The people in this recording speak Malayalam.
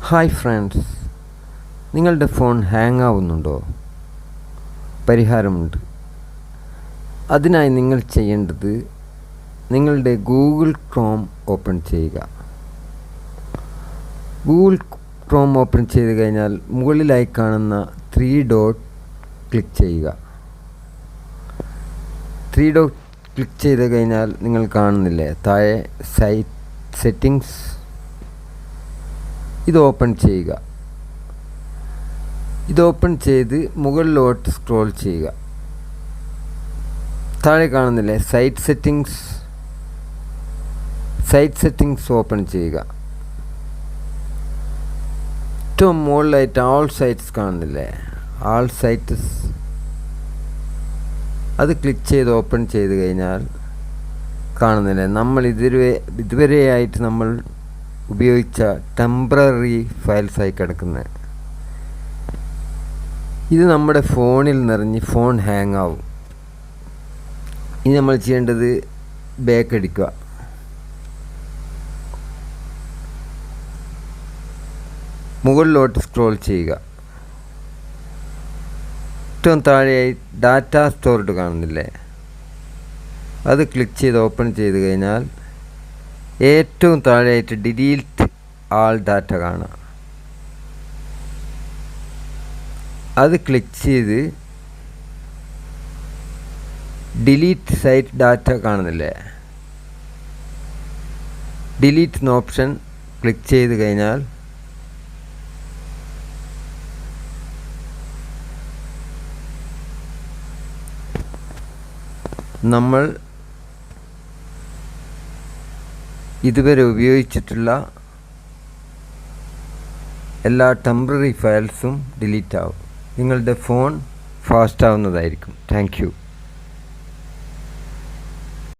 ഹായ് ഫ്രണ്ട്സ്, നിങ്ങളുടെ ഫോൺ ഹാങ് ആവുന്നുണ്ടോ? പരിഹാരമുണ്ട്. അതിനായി നിങ്ങൾ ചെയ്യേണ്ടത് നിങ്ങളുടെ ഗൂഗിൾ ക്രോം ഓപ്പൺ ചെയ്യുക. ഗൂഗിൾ ക്രോം ഓപ്പൺ ചെയ്ത് കഴിഞ്ഞാൽ മുകളിലായി കാണുന്ന 3 ഡോട്ട് ക്ലിക്ക് ചെയ്യുക. 3 ഡോട്ട് ക്ലിക്ക് ചെയ്ത് കഴിഞ്ഞാൽ നിങ്ങൾ കാണുന്നില്ലേ താഴെ സൈറ്റ് സെറ്റിംഗ്സ്, ഇത് ഓപ്പൺ ചെയ്യുക. ഇത് ഓപ്പൺ ചെയ്ത് മുകളിലോട്ട് സ്ക്രോൾ ചെയ്യുക. താഴെ കാണുന്നില്ലേ സൈറ്റ് സെറ്റിംഗ്സ് ഓപ്പൺ ചെയ്യുക. ഏറ്റവും മുകളിലായിട്ട് ആൾ സൈറ്റ്സ് കാണുന്നില്ലേ, ആൾ സൈറ്റ്സ്, അത് ക്ലിക്ക് ചെയ്ത് ഓപ്പൺ ചെയ്ത് കഴിഞ്ഞാൽ കാണുന്നില്ലേ നമ്മൾ ഇതുവരെയായിട്ട് നമ്മൾ ഉപയോഗിച്ച ടെമ്പററി ഫയൽസായി കിടക്കുന്നത്. ഇത് നമ്മുടെ ഫോണിൽ നിറഞ്ഞ് ഫോൺ ഹാങ് ആവും. ഇനി നമ്മൾ ചെയ്യേണ്ടത് ബാക്ക് അടിക്കുക. മുകളിലോട്ട് സ്ക്രോൾ ചെയ്യുക. ഏറ്റവും താഴെയായി ഡാറ്റ സ്റ്റോർഡ് കാണുന്നില്ലേ, അത് ക്ലിക്ക് ചെയ്ത് ഓപ്പൺ ചെയ്ത് കഴിഞ്ഞാൽ ഏറ്റവും താഴെയായിട്ട് ഡിലീറ്റ് ആൾ ഡാറ്റ കാണാം. അത് ക്ലിക്ക് ചെയ്ത് ഡിലീറ്റ് സൈറ്റ് ഡാറ്റ കാണുന്നില്ലേ, ഡിലീറ്റ് എന്ന ഓപ്ഷൻ ക്ലിക്ക് ചെയ്ത് കഴിഞ്ഞാൽ നമ്മൾ ഇതുവരെ ഉപയോഗിച്ചിട്ടുള്ള എല്ലാ ടെമ്പററി ഫയൽസും ഡിലീറ്റ് ആവും. നിങ്ങളുടെ ഫോൺ ഫാസ്റ്റ് ആവുന്നതായിരിക്കും. Thank U.